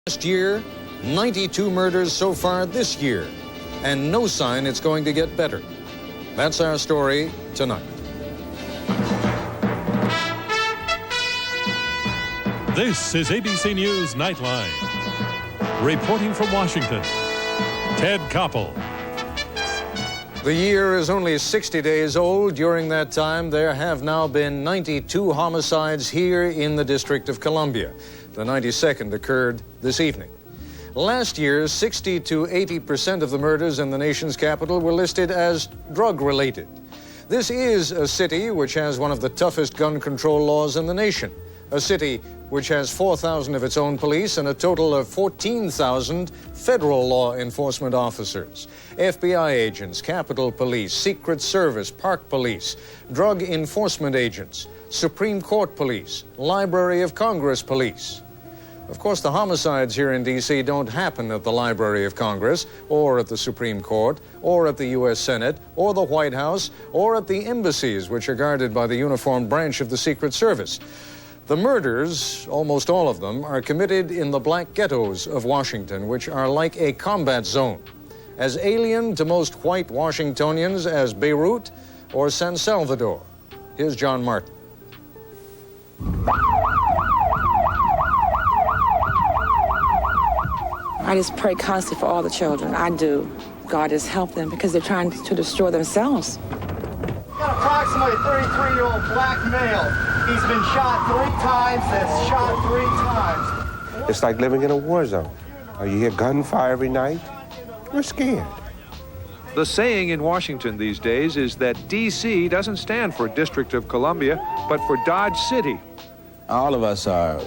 Last year, 92 murders so far this year, and no sign it's going to get better. That's our story tonight. This is ABC News Nightline. Reporting from Washington, Ted Koppel. The year is only 60 days old. During that time, there have now been 92 homicides here in the District of Columbia. The 92nd occurred this evening. Last year, 60 to 80% of the murders in the nation's capital were listed as drug-related. This is a city which has one of the toughest gun control laws in the nation. A city which has 4,000 of its own police and a total of 14,000 federal law enforcement officers. FBI agents, Capitol Police, Secret Service, Park Police, Drug Enforcement agents, Supreme Court Police, Library of Congress Police. Of course, the homicides here in D.C. don't happen at the Library of Congress, or at the Supreme Court, or at the U.S. Senate, or the White House, or at the embassies, which are guarded by the uniformed branch of the Secret Service. The murders, almost all of them, are committed in the black ghettos of Washington, which are like a combat zone, as alien to most white Washingtonians as Beirut or San Salvador. Here's John Martin. I just pray constantly for all the children. I do. God has helped them because they're trying to destroy themselves. Got approximately a 33-year-old black male. He's been shot 3 times, that's shot 3 times. It's like living in a war zone. You hear gunfire every night. We're scared. The saying in Washington these days is that D.C. doesn't stand for District of Columbia, but for Dodge City. All of us are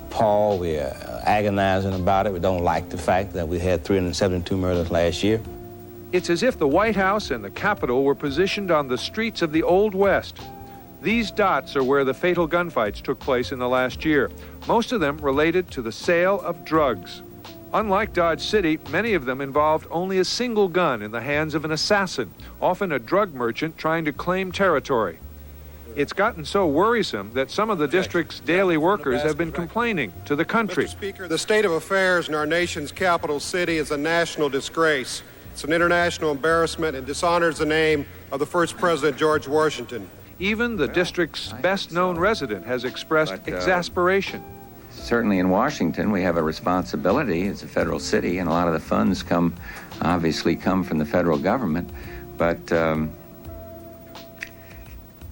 appalled. We're agonizing about it. We don't like the fact that we had 372 murders last year. It's as if the White House and the Capitol were positioned on the streets of the Old West. These dots are where the fatal gunfights took place in the last year, most of them related to the sale of drugs. Unlike Dodge City, many of them involved only a single gun in the hands of an assassin, often a drug merchant trying to claim territory. It's gotten so worrisome that some of the district's daily workers have been complaining to the country. Mr. Speaker, the state of affairs in our nation's capital city is a national disgrace. It's an international embarrassment and dishonors the name of the first president, George Washington. Even the district's best-known resident has expressed exasperation. Certainly in Washington, we have a responsibility. It's a federal city, and a lot of the funds obviously come from the federal government. But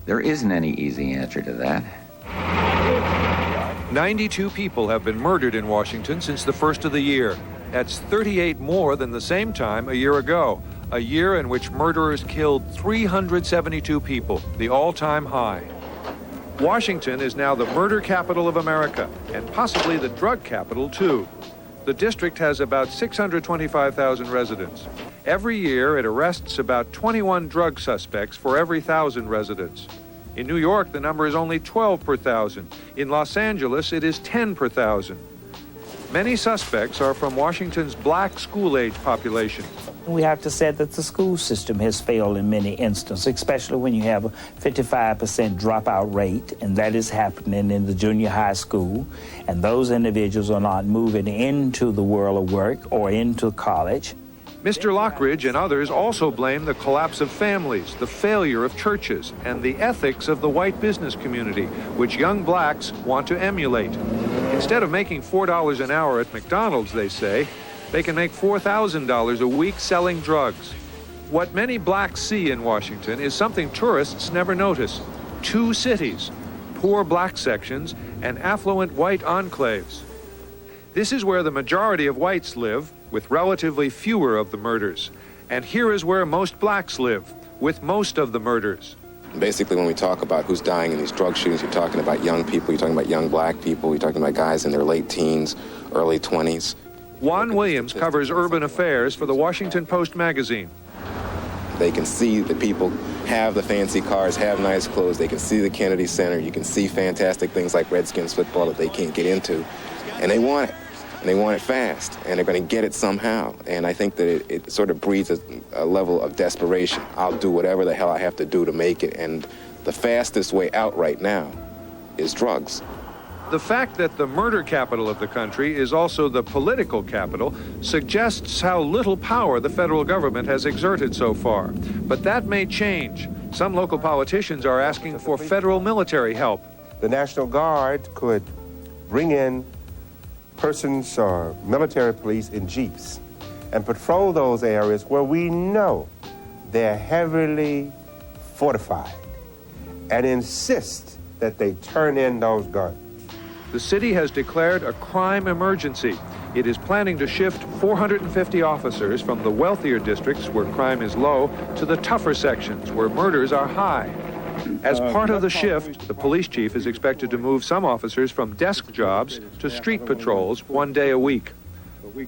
there isn't any easy answer to that. 92 people have been murdered in Washington since the first of the year. That's 38 more than the same time a year ago. A year in which murderers killed 372 people, the all-time high. Washington is now the murder capital of America, and possibly the drug capital, too. The district has about 625,000 residents. Every year, it arrests about 21 drug suspects for every 1,000 residents. In New York, the number is only 12 per 1,000. In Los Angeles, it is 10 per 1,000. Many suspects are from Washington's black school-age population. We have to say that the school system has failed in many instances, especially when you have a 55% dropout rate, and that is happening in the junior high school, and those individuals are not moving into the world of work or into college. Mr. Lockridge and others also blame the collapse of families, the failure of churches, and the ethics of the white business community, which young blacks want to emulate. Instead of making $4 an hour at McDonald's, they say, they can make $4,000 a week selling drugs. What many blacks see in Washington is something tourists never notice. 2 cities, poor black sections and affluent white enclaves. This is where the majority of whites live, with relatively fewer of the murders. And here is where most blacks live, with most of the murders. Basically, when we talk about who's dying in these drug shootings, you're talking about young people, you're talking about young black people, you're talking about guys in their late teens, early 20s. Juan Williams covers urban affairs for the Washington Post magazine. They can see that people have the fancy cars, have nice clothes, they can see the Kennedy Center, you can see fantastic things like Redskins football that they can't get into, and they want it. And they want it fast, and they're going to get it somehow. And I think that it sort of breeds a level of desperation. I'll do whatever the hell I have to do to make it, and the fastest way out right now is drugs. The fact that the murder capital of the country is also the political capital suggests how little power the federal government has exerted so far. But that may change. Some local politicians are asking for federal military help. The National Guard could bring in persons or military police in jeeps and patrol those areas where we know they're heavily fortified and insist that they turn in those guns. The city has declared a crime emergency. It is planning to shift 450 officers from the wealthier districts where crime is low to the tougher sections where murders are high. As part of the shift, the police chief is expected to move some officers from desk jobs to street patrols 1 day a week.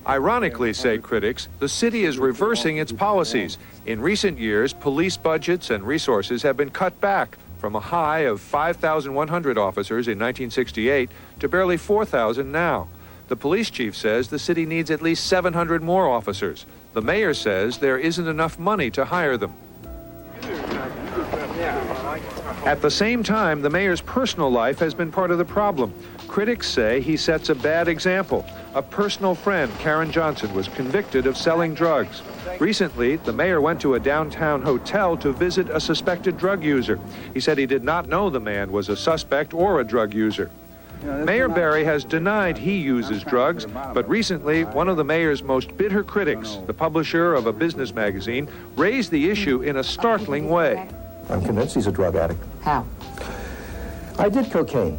Ironically, say critics, the city is reversing its policies. In recent years, police budgets and resources have been cut back from a high of 5,100 officers in 1968 to barely 4,000 now. The police chief says the city needs at least 700 more officers. The mayor says there isn't enough money to hire them. At the same time, the mayor's personal life has been part of the problem. Critics say he sets a bad example. A personal friend, Karen Johnson, was convicted of selling drugs. Recently, the mayor went to a downtown hotel to visit a suspected drug user. He said he did not know the man was a suspect or a drug user. Mayor Barry has denied he uses drugs, but recently, one of the mayor's most bitter critics, the publisher of a business magazine, raised the issue in a startling way. I'm convinced he's a drug addict. How? I did cocaine,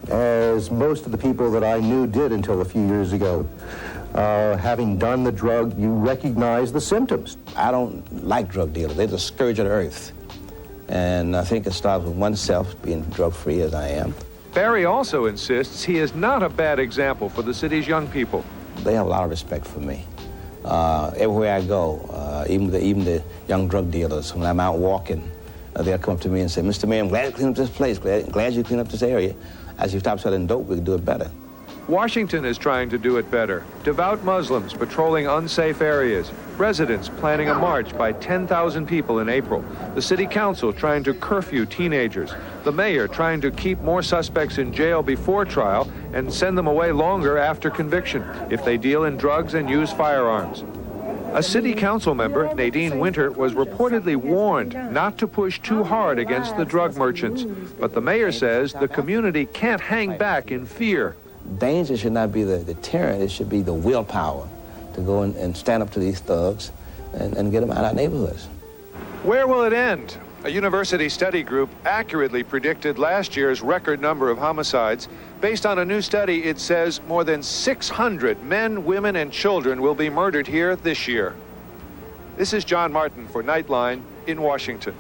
as most of the people that I knew did until a few years ago. Having done the drug, you recognize the symptoms. I don't like drug dealers. They're the scourge of the earth. And I think it starts with oneself, being drug-free as I am. Barry also insists he is not a bad example for the city's young people. They have a lot of respect for me. Everywhere I go, even the young drug dealers, when I'm out walking, they'll come up to me and say, "Mr. Mayor, I'm glad you cleaned up this place, glad you cleaned up this area. As you stop selling dope, we can do it better." Washington is trying to do it better. Devout Muslims patrolling unsafe areas. Residents planning a march by 10,000 people in April. The city council trying to curfew teenagers. The mayor trying to keep more suspects in jail before trial and send them away longer after conviction if they deal in drugs and use firearms. A city council member, Nadine Winter, was reportedly warned not to push too hard against the drug merchants. But the mayor says the community can't hang back in fear. Danger should not be the deterrent. It should be the willpower to go and stand up to these thugs and get them out of our neighborhoods. Where will it end? A university study group accurately predicted last year's record number of homicides. Based on a new study, it says more than 600 men, women, and children will be murdered here this year. This is John Martin for Nightline in Washington.